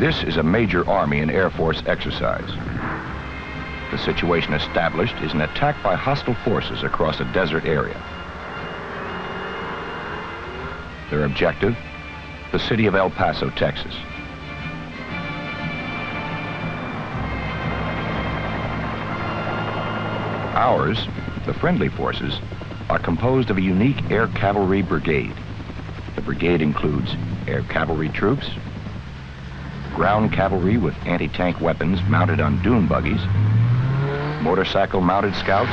This is a major Army and Air Force exercise. The situation established is an attack by hostile forces across a desert area. Their objective, the city of El Paso, Texas. Ours, the friendly forces, are composed of a unique air cavalry brigade. The brigade includes air cavalry troops, ground cavalry with anti-tank weapons mounted on dune buggies, motorcycle-mounted scouts,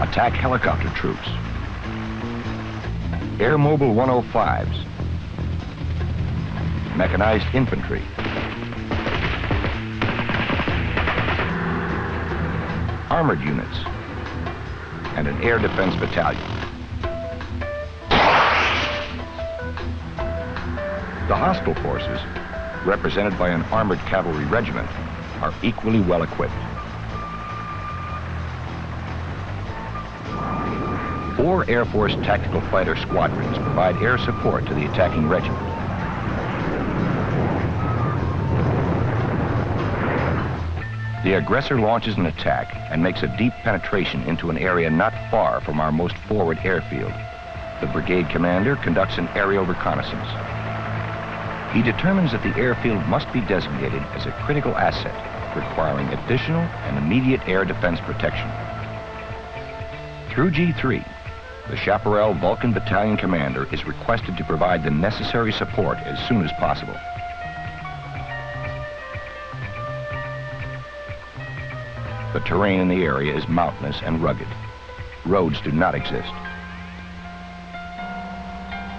attack helicopter troops, air mobile 105s, mechanized infantry, armored units, and an air defense battalion. The hostile forces, represented by an armored cavalry regiment, are equally well equipped. 4 Air Force tactical fighter squadrons provide air support to the attacking regiment. The aggressor launches an attack and makes a deep penetration into an area not far from our most forward airfield. The brigade commander conducts an aerial reconnaissance. He determines that the airfield must be designated as a critical asset, requiring additional and immediate air defense protection. Through G3, the Chaparral Vulcan Battalion commander is requested to provide the necessary support as soon as possible. The terrain in the area is mountainous and rugged. Roads do not exist.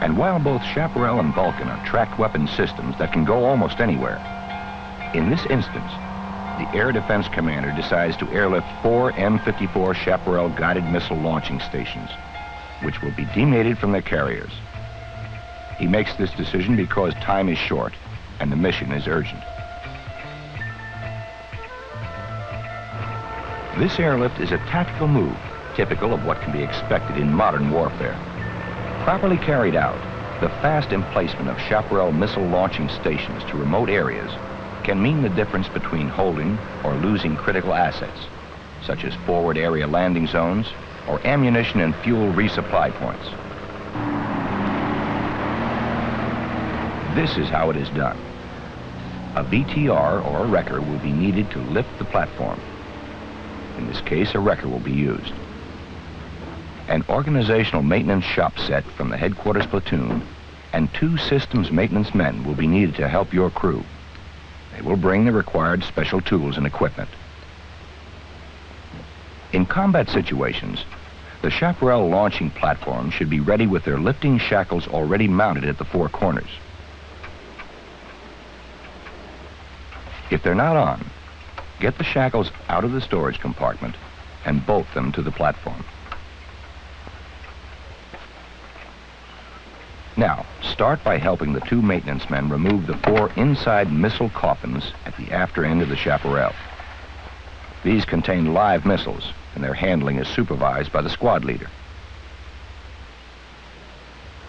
And while both Chaparral and Vulcan are tracked weapon systems that can go almost anywhere, in this instance, the Air Defense Commander decides to airlift 4 M54 Chaparral guided missile launching stations, which will be demated from their carriers. He makes this decision because time is short and the mission is urgent. This airlift is a tactical move, typical of what can be expected in modern warfare. Properly carried out, the fast emplacement of Chaparral missile launching stations to remote areas can mean the difference between holding or losing critical assets, such as forward area landing zones or ammunition and fuel resupply points. This is how it is done. A VTR or a wrecker will be needed to lift the platform. In this case, a wrecker will be used. An organizational maintenance shop set from the headquarters platoon and 2 systems maintenance men will be needed to help your crew. They will bring the required special tools and equipment. In combat situations, the Chaparral launching platform should be ready with their lifting shackles already mounted at the 4 corners. If they're not on, get the shackles out of the storage compartment and bolt them to the platform. Now, start by helping the 2 maintenance men remove the 4 inside missile coffins at the after end of the Chaparral. These contain live missiles, and their handling is supervised by the squad leader.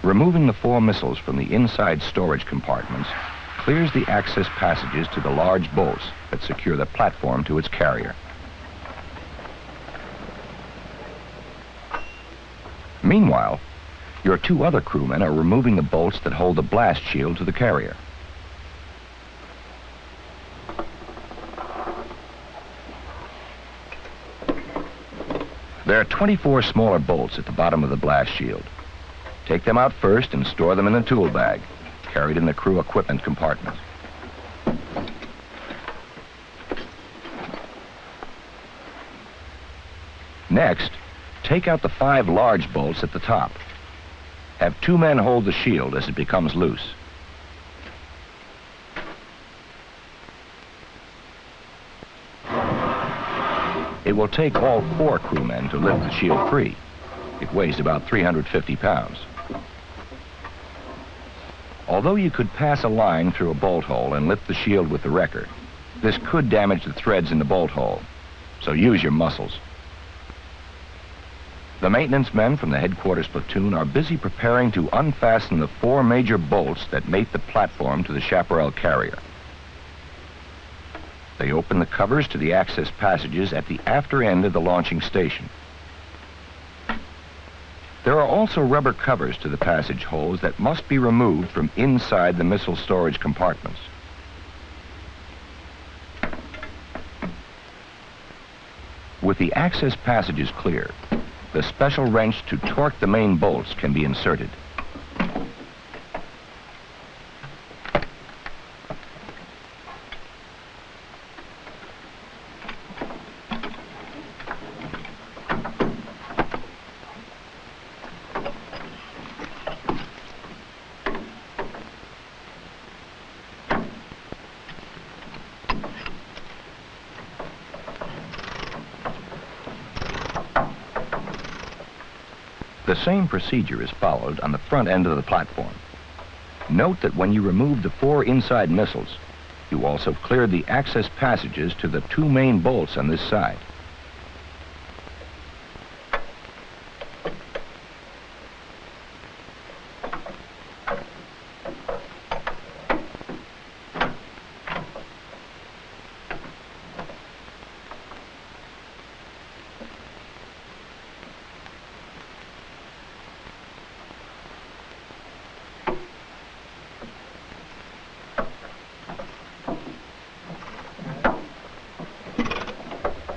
Removing the 4 missiles from the inside storage compartments clears the access passages to the large bolts that secure the platform to its carrier. Meanwhile, your 2 other crewmen are removing the bolts that hold the blast shield to the carrier. There are 24 smaller bolts at the bottom of the blast shield. Take them out first and store them in a tool bag, carried in the crew equipment compartment. Next, take out the 5 large bolts at the top. Have 2 men hold the shield as it becomes loose. It will take all 4 crewmen to lift the shield free. It weighs about 350 pounds. Although you could pass a line through a bolt hole and lift the shield with the wrecker, this could damage the threads in the bolt hole, so use your muscles. The maintenance men from the headquarters platoon are busy preparing to unfasten the 4 major bolts that mate the platform to the Chaparral carrier. They open the covers to the access passages at the after end of the launching station. There are also rubber covers to the passage holes that must be removed from inside the missile storage compartments. With the access passages clear, the special wrench to torque the main bolts can be inserted. The same procedure is followed on the front end of the platform. Note that when you remove the 4 inside missiles, you also cleared the access passages to the 2 main bolts on this side.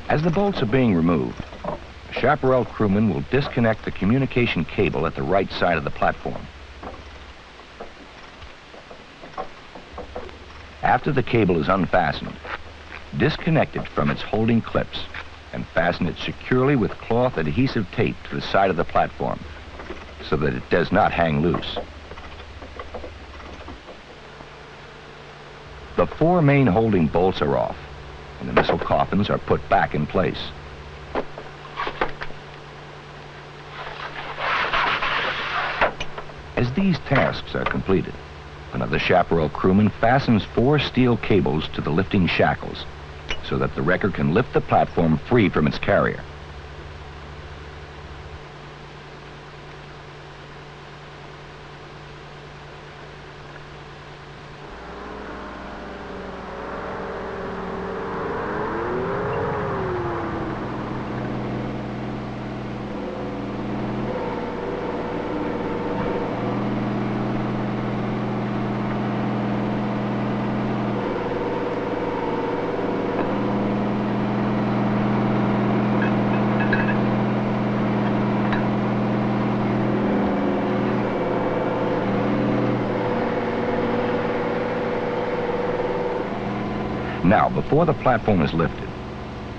As the bolts are being removed, a Chaparral crewman will disconnect the communication cable at the right side of the platform. After the cable is unfastened, disconnect it from its holding clips and fasten it securely with cloth adhesive tape to the side of the platform so that it does not hang loose. The 4 main holding bolts are off, and the missile coffins are put back in place. As these tasks are completed, another Chaparral crewman fastens 4 steel cables to the lifting shackles so that the wrecker can lift the platform free from its carrier. Now, before the platform is lifted,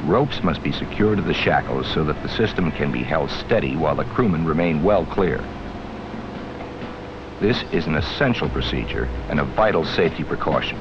ropes must be secured to the shackles so that the system can be held steady while the crewmen remain well clear. This is an essential procedure and a vital safety precaution.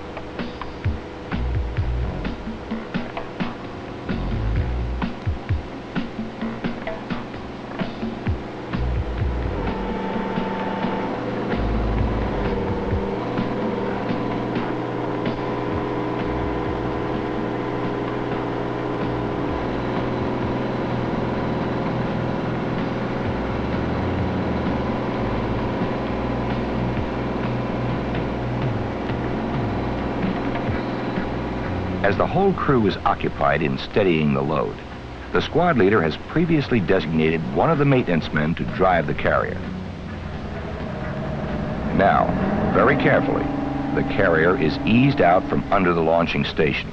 As the whole crew is occupied in steadying the load, the squad leader has previously designated one of the maintenance men to drive the carrier. Now, very carefully, the carrier is eased out from under the launching station.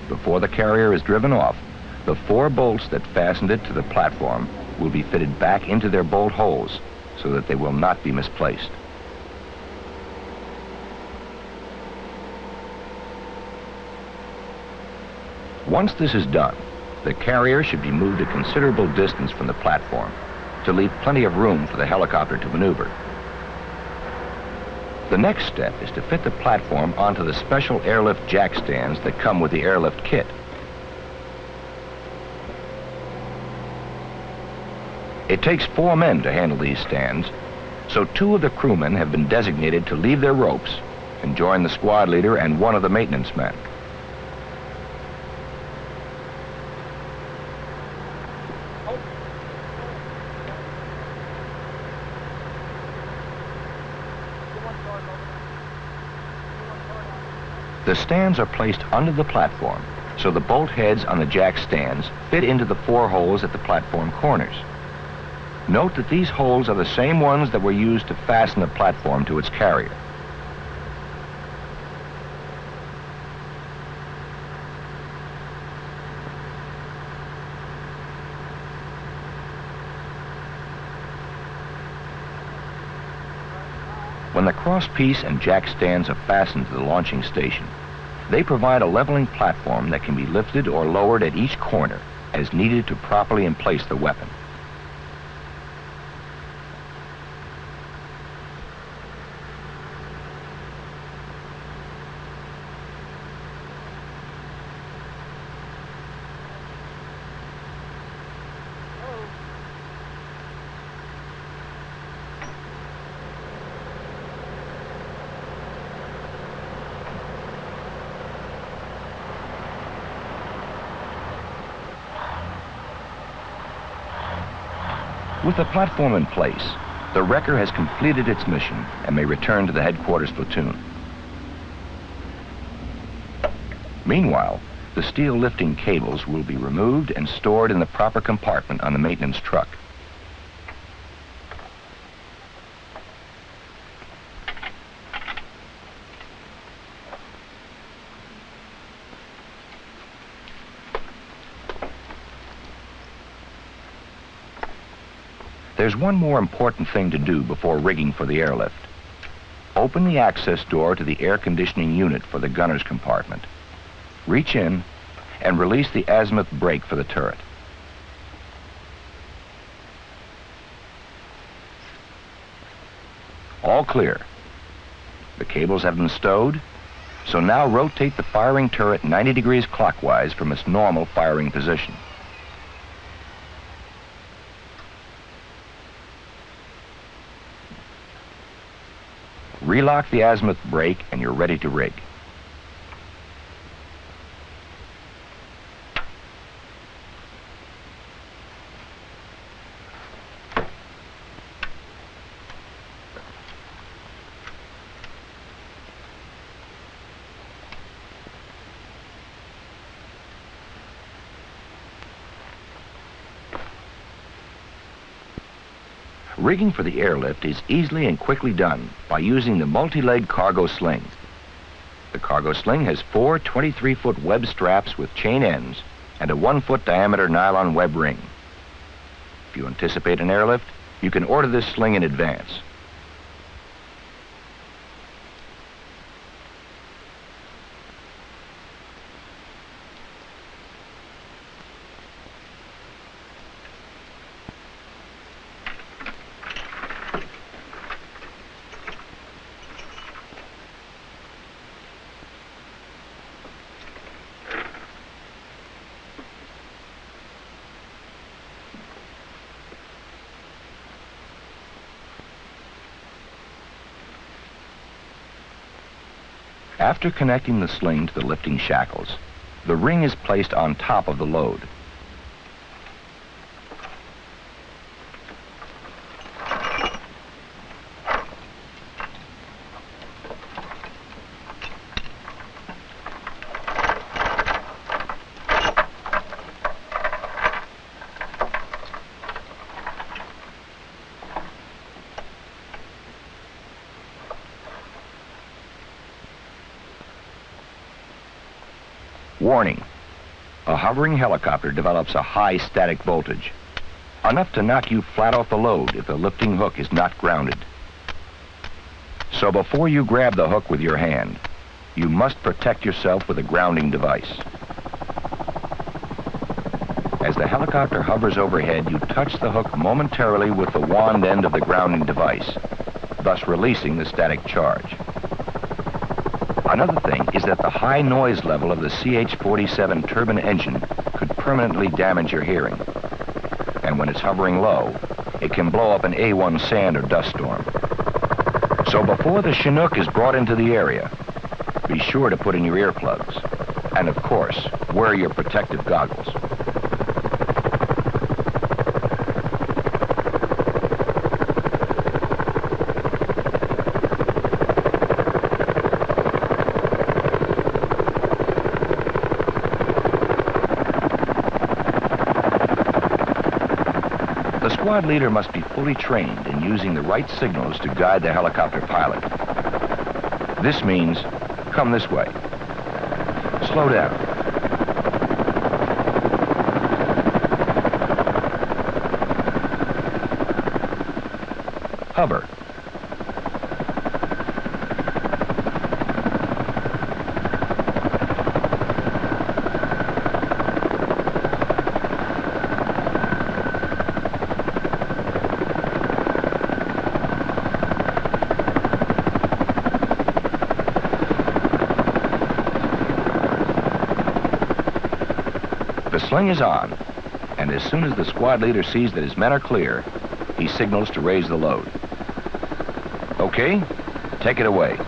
Before the carrier is driven off, the 4 bolts that fastened it to the platform will be fitted back into their bolt holes so that they will not be misplaced. Once this is done, the carrier should be moved a considerable distance from the platform to leave plenty of room for the helicopter to maneuver. The next step is to fit the platform onto the special airlift jack stands that come with the airlift kit. It takes 4 men to handle these stands, So 2 of the crewmen have been designated to leave their ropes and join the squad leader and one of the maintenance men. The stands are placed under the platform, so the bolt heads on the jack stands fit into the 4 holes at the platform corners. Note that these holes are the same ones that were used to fasten the platform to its carrier. When the crosspiece and jack stands are fastened to the launching station, they provide a leveling platform that can be lifted or lowered at each corner as needed to properly emplace the weapon. With the platform in place, the wrecker has completed its mission and may return to the headquarters platoon. Meanwhile, the steel lifting cables will be removed and stored in the proper compartment on the maintenance truck. There's one more important thing to do before rigging for the airlift. Open the access door to the air conditioning unit for the gunner's compartment. Reach in and release the azimuth brake for the turret. All clear. The cables have been stowed, so now rotate the firing turret 90 degrees clockwise from its normal firing position. Relock the azimuth brake and you're ready to rig. Rigging for the airlift is easily and quickly done by using the multi-leg cargo sling. The cargo sling has 4 23-foot web straps with chain ends and a 1-foot diameter nylon web ring. If you anticipate an airlift, you can order this sling in advance. After connecting the sling to the lifting shackles, the ring is placed on top of the load. Warning, a hovering helicopter develops a high static voltage, enough to knock you flat off the load if the lifting hook is not grounded. So before you grab the hook with your hand, you must protect yourself with a grounding device. As the helicopter hovers overhead, you touch the hook momentarily with the wand end of the grounding device, thus releasing the static charge. Another thing is that the high noise level of the CH-47 turbine engine could permanently damage your hearing. And when it's hovering low, It can blow up an A1 sand or dust storm. So before the Chinook is brought into the area, be sure to put in your earplugs. And of course, wear your protective goggles. The squad leader must be fully trained in using the right signals to guide the helicopter pilot. This means, come this way. Slow down. Hover. The sling is on, and as soon as the squad leader sees that his men are clear, he signals to raise the load. Okay, take it away.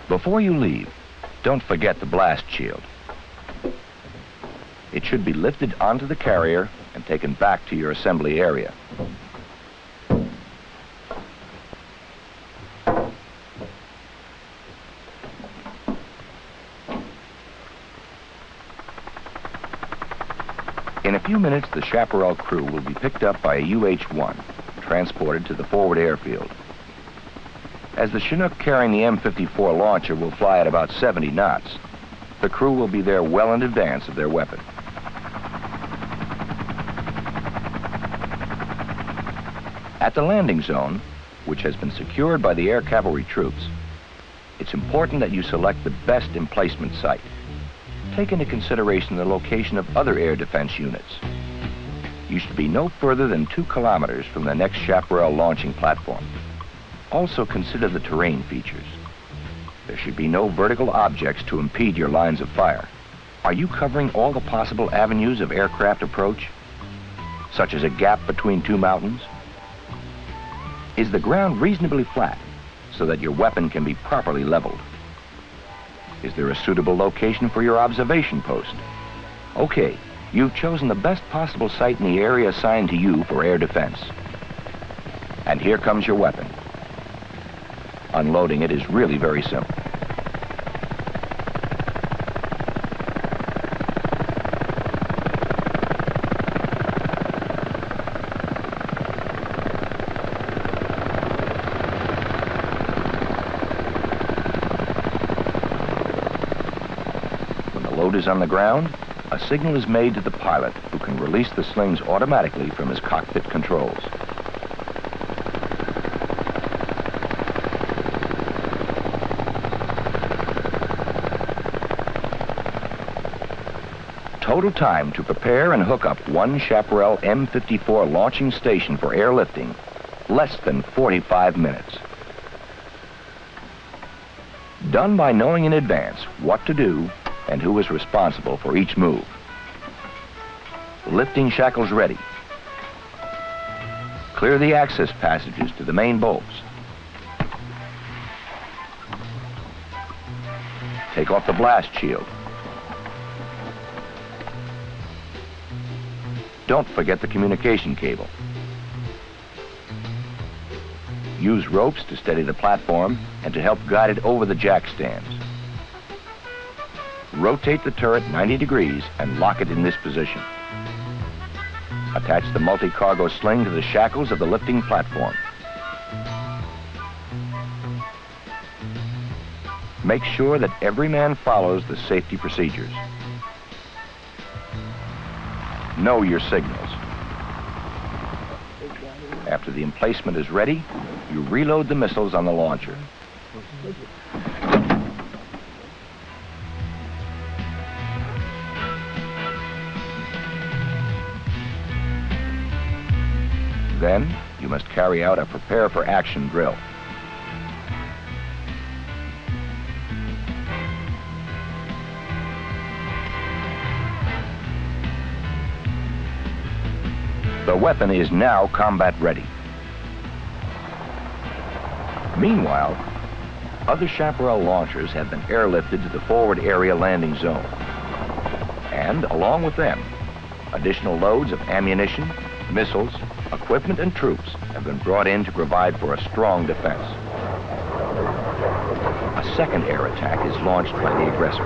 Before you leave, don't forget the blast shield. It should be lifted onto the carrier and taken back to your assembly area. In a few minutes, the Chaparral crew will be picked up by a UH-1, transported to the forward airfield. As the Chinook carrying the M54 launcher will fly at about 70 knots, the crew will be there well in advance of their weapon. At the landing zone, which has been secured by the air cavalry troops, it's important that you select the best emplacement site. Take into consideration the location of other air defense units. You should be no further than 2 kilometers from the next Chaparral launching platform. Also consider the terrain features. There should be no vertical objects to impede your lines of fire. Are you covering all the possible avenues of aircraft approach, such as a gap between 2 mountains? Is the ground reasonably flat so that your weapon can be properly leveled? Is there a suitable location for your observation post? Okay, you've chosen the best possible site in the area assigned to you for air defense. And here comes your weapon. Unloading it is really very simple. When the load is on the ground, a signal is made to the pilot, who can release the slings automatically from his cockpit controls. Total time to prepare and hook up one Chaparral M54 launching station for airlifting, less than 45 minutes. Done by knowing in advance what to do and who is responsible for each move. Lifting shackles ready. Clear the access passages to the main bolts. Take off the blast shield. Don't forget the communication cable. Use ropes to steady the platform and to help guide it over the jack stands. Rotate the turret 90 degrees and lock it in this position. Attach the multi-cargo sling to the shackles of the lifting platform. Make sure that every man follows the safety procedures. Know your signals. After the emplacement is ready, you reload the missiles on the launcher. Then, you must carry out a prepare for action drill. The weapon is now combat ready. Meanwhile, other Chaparral launchers have been airlifted to the forward area landing zone. And along with them, additional loads of ammunition, missiles, equipment, and troops have been brought in to provide for a strong defense. A second air attack is launched by the aggressor.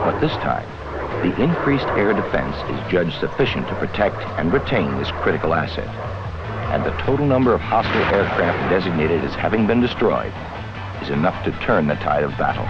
But this time, the increased air defense is judged sufficient to protect and retain this critical asset. And the total number of hostile aircraft designated as having been destroyed is enough to turn the tide of battle.